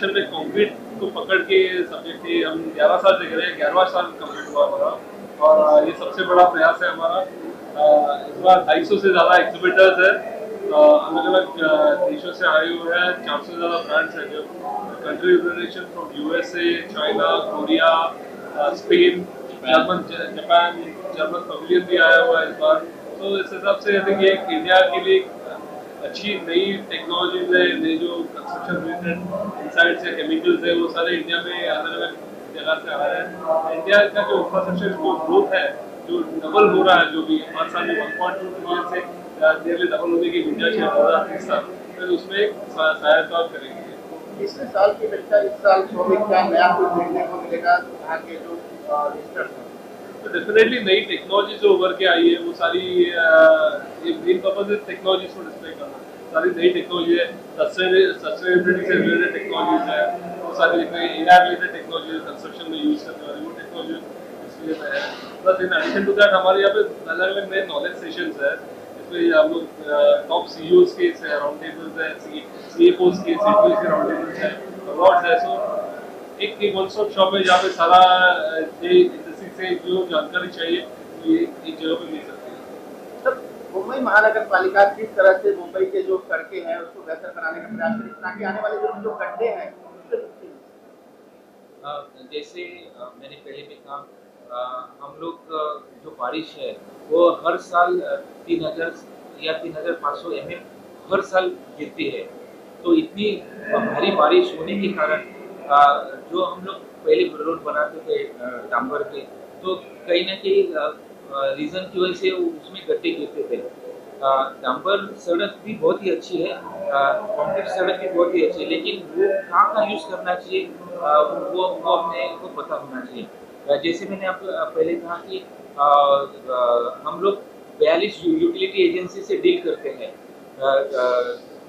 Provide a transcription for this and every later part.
Construction में concrete को पकड़ के सब्जेक्ट थी। हम 11 साल से कर रहे हैं, 11वां साल कंप्लीट हुआ हमारा, और ये सबसे बड़ा प्रयास है हमारा। इस बार 250 से ज़्यादा एग्जिबिटर्स है, अलग अलग देशों से आए हुए हैं। 400 से ज़्यादा ब्रांड्स हैं, जो country representation from USA, China, Korea, Spain, German, Japan, German pavilion भी आया हुआ है इस बार। तो इस हिसाब से आई थिंक ये इंडिया के लिए अच्छी नई टेक्नोलॉजी है, नई जो कंस्ट्रक्शन रिलेटेड इनसाइट्स या केमिकल्स है, वो सारे इंडिया में अलग अलग जगह से आ रहे हैं। इंडिया का जो इंफ्रास्ट्रक्चर जो ग्रोथ है, जो डबल हो रहा है, जो भी 5 साल में 1.2 ट्रिलियन से नियरली डबल होने की गुंजाइश है 2030 तक, तो उसमें एक सहायता करेंगे। पिछले साल की अपेक्षा इस साल शोभित क्या नया कुछ देखने को मिलेगा यहाँ के जो विजिटर्स हैं? तो डेफिनेटली नई टेक्नोलॉजी जो उभर के आई है, वो सारी ये मेन पर्पज है टेक्नोलॉजीज को डिस्प्ले करना। सारी नई टेक्नोलॉजी है, सस्टेनेबिलिटी से रिलेटेड टेक्नोलॉजीज है, वो सारी एआई रिलेटेड टेक्नोलॉजी कंस्ट्रक्शन में यूज करने वाली वो टेक्नोलॉजी डिस्प्ले में है। Plus in addition to that हमारे यहाँ पे अलग अलग नए नॉलेज सेशंस है, इसमें हम लोग टॉप सीईओज के राउंड टेबल्स है, सीएफओज के सीटीओज के राउंड टेबल्स है, अवार्ड्स है। सो एक वन स्टॉप शॉप है जहाँ पे सारा इंडस्ट्री से जो जानकारी चाहिए ये एक जगह पे मिल सकती है। सर, मुंबई महानगर पालिका किस तरह से मुंबई के जो सड़कें हैं उसको बेहतर बनाने का प्रयास करें ताकि आने वाले जो गड्ढे हैं उससे मुक्ति मिले? जैसे मैंने पहले भी कहा, हम लोग जो बारिश है वो हर साल 3000 या 3500 mm हर साल गिरती है। तो इतनी भारी बारिश होने के कारण जो हम लोग पहले रोड बनाते थे डांबर के, तो कहीं ना कहीं रीजन की वजह से उसमें गड्ढे गिरते थे। डांबर सड़क भी बहुत ही अच्छी है, कंक्रीट सड़क भी बहुत ही अच्छी है, लेकिन वो कहाँ यूज़ करना चाहिए वो अपने को पता होना चाहिए। जैसे मैंने आपको पहले कहा कि हम लोग 42 यूटिलिटी एजेंसी से डील करते हैं।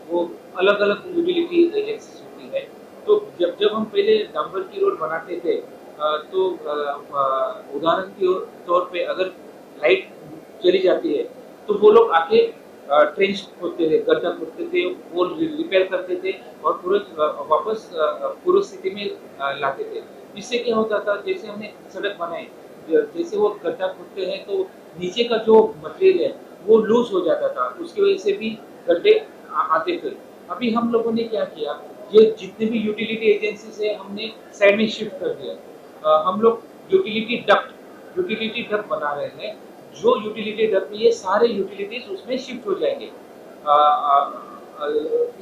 वो अलग अलग यूटिलिटी एजेंसी होती है। तो जब हम पहले डांबर की रोड बनाते थे, तो उदाहरण के तौर पे अगर लाइट चली जाती है तो वो लोग आके ट्रेंच खोदते थे, गड्ढा खोदते थे, वो रिपेयर करते थे और पूरे वापस पूर्व स्थिति में लाते थे। इससे क्या होता था, जैसे हमने सड़क बनाई, जैसे वो गड्ढा खोदते हैं तो नीचे का जो मटेरियल है वो लूज हो जाता था, उसकी वजह से भी गड्ढे आते थे। अभी हम लोगों ने क्या किया, ये जितने भी यूटिलिटी एजेंसी से हमने साइड में शिफ्ट कर दिया। हम लोग यूटिलिटी डक्ट बना रहे हैं। जो यूटिलिटी डक्ट में ये सारे यूटिलिटीज उसमें शिफ्ट हो जाएंगे।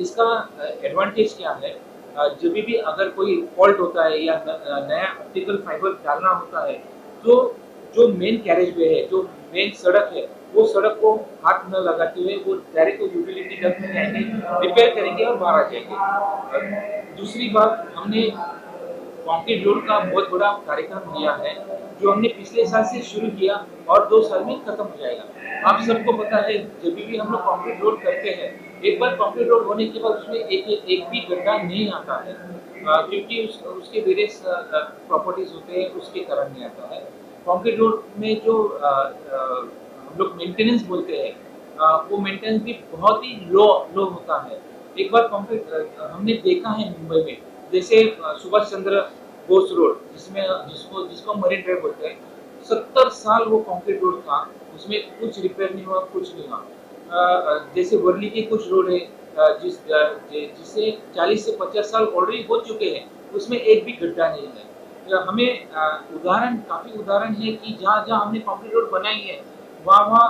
इसका एडवांटेज क्या है, जब भी अगर कोई फॉल्ट होता है या नया ऑप्टिकल फाइबर डालना होता है, तो जो मेन कैरेज वे है, जो मेन सड़क है, वो सड़क को हाथ न लगाते हुए वो डायरेक्ट यूटिलिटी डक्ट में जाएंगे, रिपेयर करेंगे और बाहर आ जाएंगे। दूसरी बात, हमने कंक्रीट रोड का बहुत बड़ा कार्यक्रम लिया है, जो हमने पिछले साल से शुरू किया और 2 साल में खत्म हो जाएगा। आप सबको पता है, जब भी हम लोग कंक्रीट रोड करते हैं, एक बार कंक्रीट रोड होने के बाद उसमें एक भी गड्ढा नहीं आता है, क्योंकि उसके वेरियस प्रॉपर्टीज होते हैं, उसके कारण नहीं आता है। कंक्रीट रोड में जो हम लोग मेंटेनेंस बोलते हैं, वो मेंटेनेंस भी बहुत ही लो होता है। एक बार कंक्रीट हमने देखा है मुंबई में, जैसे सुभाष चंद्र बोस रोड, जिसको मरीन ड्राइव बोलते हैं, 70 साल वो कंक्रीट रोड था, उसमें कुछ रिपेयर नहीं हुआ, कुछ नहीं हुआ। जैसे वर्ली के कुछ रोड है जिससे 40 से 50 साल ऑलरेडी हो चुके हैं, उसमें एक भी गड्ढा नहीं है। हमें काफी उदाहरण है कि जहाँ हमने कंक्रीट रोड बनाई है, वहाँ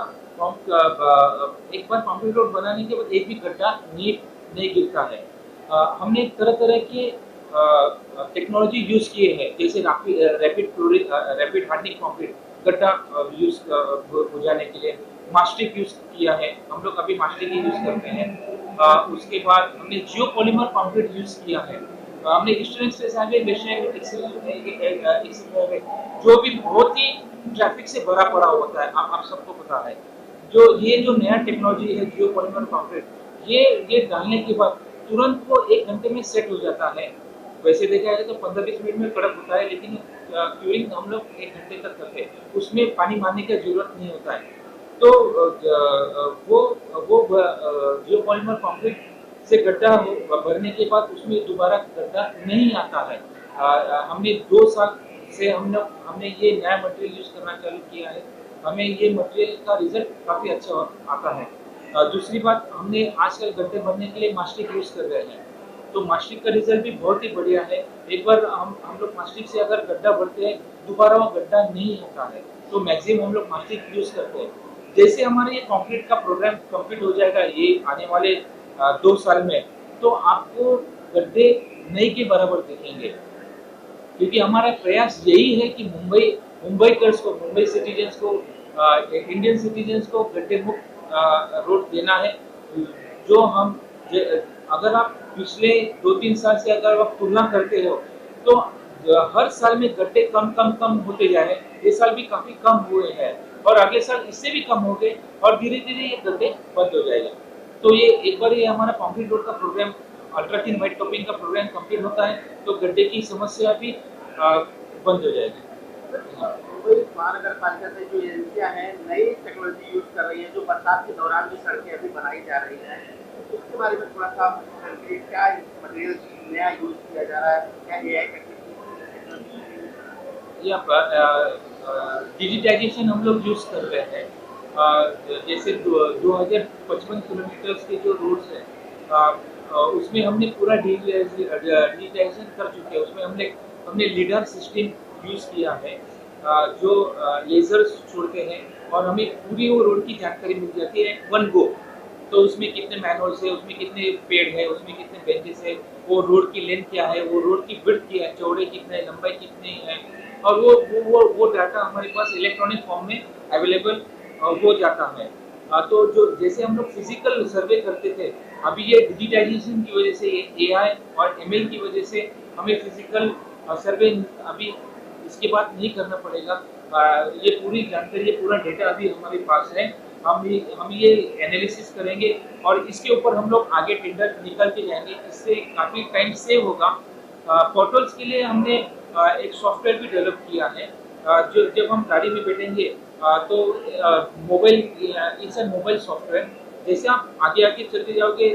एक बार कंक्रीट रोड बनाने के बाद एक भी गड्ढा नहीं गिरता है। हमने तरह तरह के टेक्नोलॉजी यूज किए हैं, जैसे रैपिड हार्डनिंग कंक्रीट गड्ढा यूज हो जाने के लिए मास्टिक यूज किया है। हम लोग अभी मास्टिक ही यूज करते हैं। उसके बाद हमने जियो पॉलीमर कंक्रीट यूज किया है। हमने eastern express highway, western express highway, जो भी बहुत ही ट्रैफिक से भरा पड़ा होता है, आप सबको पता है। ये जो नया टेक्नोलॉजी है जियो पॉलीमर कंक्रीट, ये डालने के बाद तुरंत वो 1 घंटे में सेट हो जाता है। वैसे देखा जाए तो 15-20 मिनट में कड़क होता है, लेकिन क्यूरिंग हम लोग 1 घंटे तक करते हैं, उसमें पानी मारने की जरूरत नहीं होता है। तो वो जियो पॉलीमर कंक्रीट से गड्ढा भरने के बाद उसमें दोबारा गड्ढा नहीं आता है। हमने 2 साल से हमने ये नया मटेरियल यूज करना चालू किया है। हमें ये मटेरियल का रिजल्ट काफ़ी अच्छा आता है। दूसरी बात, हमने आजकल गड्ढे भरने के लिए मास्टिक यूज कर रहे हैं, तो मास्टिक का रिजल्ट भी बहुत ही बढ़िया है। एक बार हम लोग मास्टिक से अगर गड्ढा भरते हैं, दोबारा वो गड्ढा नहीं होता है, तो मैक्सिमम हम लोग मास्टिक यूज करते हैं। जैसे हमारे ये कंक्रीट का प्रोग्राम कंप्लीट हो जाएगा ये आने वाले 2 साल में, तो आपको गड्ढे नई के बराबर दिखेंगे, क्योंकि हमारा प्रयास यही है कि मुंबईकर्स को, मुंबई सिटीजन्स को, इंडियन सिटीजन्स को गड्ढे मुक्त रोड देना है। जो हम अगर आप पिछले 2-3 साल से अगर आप तुलना करते हो, तो हर साल में गड्ढे कम होते जा रहे हैं। ये साल भी काफी कम हुए हैं और अगले साल इससे भी कम हो गए और धीरे धीरे ये गड्ढे बंद हो जाएगा। तो ये एक बार ये हमारा कंक्रीट रोड का program, ultra thin white topping का प्रोग्राम कंप्लीट होता है, तो गड्ढे की समस्या भी बंद हो जाएगी। मुंबई महानगर पालिका से जो एजेंसियां हैं नई टेक्नोलॉजी यूज कर रही है, जो बरसात के दौरान जो सड़कें अभी बनाई जा रही हैं, उसके बारे में थोड़ा सा क्या मटेरियल नया यूज किया जा रहा है, क्या एआई टेक्नोलॉजी? या डिजिटाइजेशन हम लोग यूज कर रहे हैं। जैसे 2055 किलोमीटर के जो रोड्स हैं, उसमें हमने पूरा डिजिटाइजेशन कर चुके हैं। उसमें हमने लीडर सिस्टम यूज किया है, जो लेजर्स छोड़ते हैं और हमें पूरी वो रोड की जानकारी मिल जाती है वन गो। तो उसमें कितने मैनहोल्स है, उसमें कितने पेड़ है, उसमें कितने बेंचेस है, वो रोड की लेंथ क्या है, वो रोड की विड्थ क्या है, चौड़े कितने है, लंबाई कितनी है, और वो डाटा हमारे पास इलेक्ट्रॉनिक फॉर्म में अवेलेबल हो जाता है। तो जो जैसे हम लोग फिजिकल सर्वे करते थे, अभी ये डिजिटाइजेशन की वजह से, एआई और एमएल की वजह से हमें फिजिकल सर्वे अभी इसके बाद नहीं करना पड़ेगा। ये पूरी जानकारी, ये पूरा डेटा अभी हमारे पास है। हम ये एनालिसिस करेंगे और इसके ऊपर हम लोग आगे टेंडर निकल के जाएंगे। इससे काफ़ी टाइम सेव होगा। पोर्टल्स के लिए हमने एक सॉफ्टवेयर भी डेवलप किया है, जो जब हम गाड़ी में बैठेंगे तो mobile, it's a mobile software. जैसे आप आगे आगे चलते जाओगे,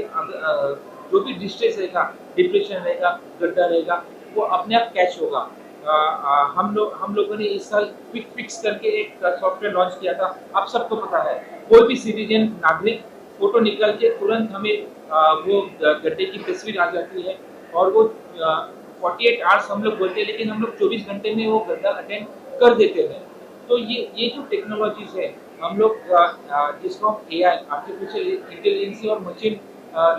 जो भी डिस्ट्रेस रहेगा, डिप्रेशन रहेगा, गड्ढा रहेगा, वो अपने आप कैच होगा। हम लोगों ने इस साल क्विक फिक्स करके एक सॉफ्टवेयर लॉन्च किया था। आप सबको पता है, कोई भी सिटीजन, नागरिक फोटो निकाल के तुरंत हमें वो गड्ढे की तस्वीर आ जाती है और वो 48 आवर्स हम लोग बोलते हैं, लेकिन हम लोग 24 घंटे में वो गड्ढा अटेंड कर देते हैं। तो ये जो टेक्नोलॉजीज है, हम लोग जिसको एआई, आर्टिफिशियल इंटेलिजेंस और मशीन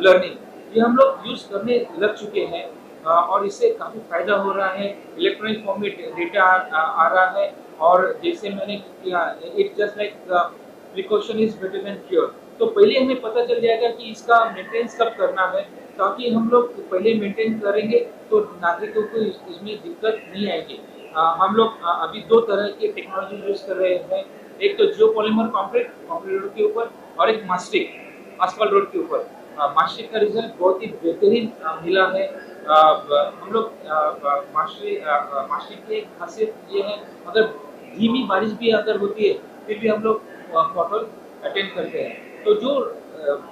लर्निंग, ये हम लोग यूज करने लग चुके हैं और इससे काफ़ी फायदा हो रहा है। इलेक्ट्रॉनिक फॉर्म में डेटा आ रहा है और जैसे मैंने किया, it's just like precaution is better than cure. तो पहले हमें पता चल जाएगा कि इसका मेंटेनेंस कब करना है, ताकि हम लोग पहले मेंटेन करेंगे तो नागरिकों को इसमें दिक्कत नहीं आएगी। हम लोग अभी 2 तरह की टेक्नोलॉजी यूज कर रहे हैं, एक तो जियोपॉलीमर कंक्रीट रोड के ऊपर और एक मास्टिक आसफाल्ट रोड के ऊपर। मास्टिक का रिजल्ट बहुत ही बेहतरीन मिला है। हम लोग मास्टिक की एक खासियत ये है, अगर धीमी बारिश भी अगर होती है फिर भी हम लोग पोर्टल अटेंड करते हैं। तो जो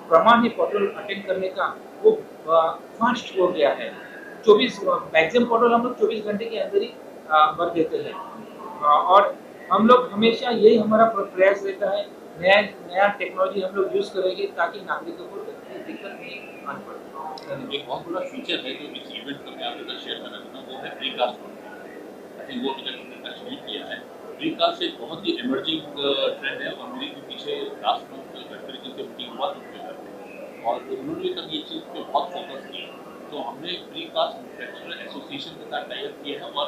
प्रमाण है पोर्टल अटेंड करने का, वो फास्ट हो गया है। 24 मैक्सिमम पोर्टल हम लोग 24 घंटे के अंदर ही भर देते हैं। और हम लोग हमेशा यही हमारा प्रयास रहता है, नया टेक्नोलॉजी हम लोग यूज करेंगे ताकि नागरिकों को दिक्कत नहीं आनी पड़े। एक बहुत बड़ा फीचर है जो इस इवेंट को मैं आपके साथ शेयर करना चाहता हूँ, वो है प्रीकास्ट। आई थिंक वो अभी तक हमने टच नहीं किया है। प्रीकास्ट एक बहुत ही इमर्जिंग ट्रेंड है और मेरे भी पीछे लास्ट मंथ गडकरी जी से मीटिंग हुआ उनके घर पे और उन्होंने तब ये चीज़ पे बहुत फोकस किया। तो हमने प्रीकास्ट मैन्युफैक्चरर एसोसिएशन के साथ टाइप किया है और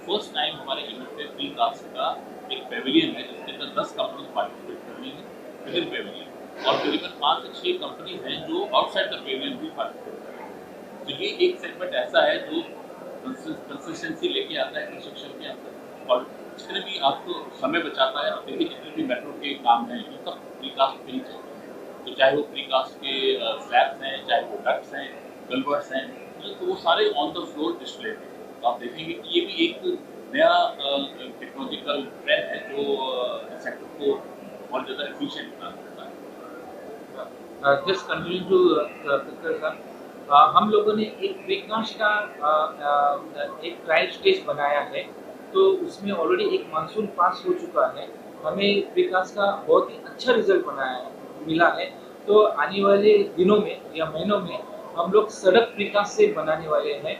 फर्स्ट टाइम हमारे इवेंट पे प्रीकास्ट का एक पेविलियन है जिसके अंदर 10 कंपनी पार्टिसिपेट कर रही है विद इन पेविलियन और करीबन 5 से 6 कंपनीज हैं जो आउटसाइड द पेविलियन भी पार्टिसिपेट कर रही है। तो ये एक सेगमेंट ऐसा है जो कंसिस्टेंसी लेके आता है कंस्ट्रक्शन के अंदर और जितने भी आपको समय बचाता है। आप देखिए जितने भी मेट्रो के काम हैं ये सब प्रीकास्ट पे ही चलते हैं। तो चाहे वो प्रीकास्ट के स्लैब्स हैं, चाहे वो डक्ट्स हैं, कल्वर्ट्स हैं, तो वो सारे ऑन द फ्लोर डिस्प्ले हैं। तो आप देखेंगे कि ये भी एक नया टेक्नोलॉजिकल ट्रेंड है जो सेक्टर को बहुत ज़्यादा एफिशिएंट बना सकता है। जस्ट कंटिन्यू टू सर, हम लोगों ने एक प्रीकास्ट का एक ट्रायल स्टेज बनाया है, तो उसमें ऑलरेडी एक मानसून पास हो चुका है। हमें प्रीकास्ट का बहुत ही अच्छा रिजल्ट मिला है। तो आने वाले दिनों में या महीनों में हम लोग सड़क प्रीकास्ट से बनाने वाले हैं।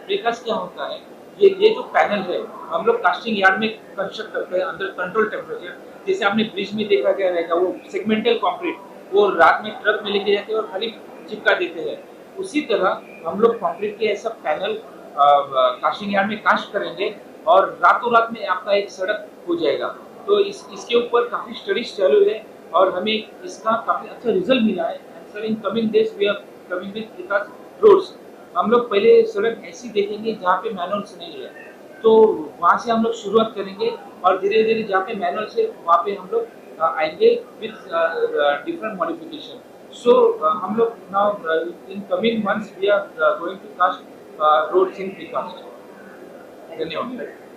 प्रीकास्ट क्या होता है? ये जो पैनल है, हम लोग कास्टिंग यार्ड में कंस्ट्रक्ट करते हैं अंडर कंट्रोल टेम्परेचर। जैसे आपने ब्रिज में देखा गया रहेगा, वो सेगमेंटल कंक्रीट वो रात में ट्रक में लेके जाते हैं और खाली चिपका देते हैं। उसी तरह हम लोग कंक्रीट के ऐसा पैनल कास्टिंग यार्ड में कास्ट करेंगे और रातों रात में आपका एक सड़क हो जाएगा। तो इसके ऊपर काफ़ी स्टडीज चालू है और हमें इसका काफ़ी अच्छा रिजल्ट मिला है। And sir, in coming days we are coming with Vikas roads. हम लोग पहले सड़क ऐसी देखेंगे जहाँ पे मैनुअल्स नहीं है, तो वहाँ से हम लोग शुरुआत करेंगे और धीरे धीरे जहाँ पे मैनुअल्स है वहाँ पे हम लोग आएंगे विद डिफरेंट मॉडिफिकेशन। सो हम लोग now in coming months we are going to cast roads in precast. धन्यवाद।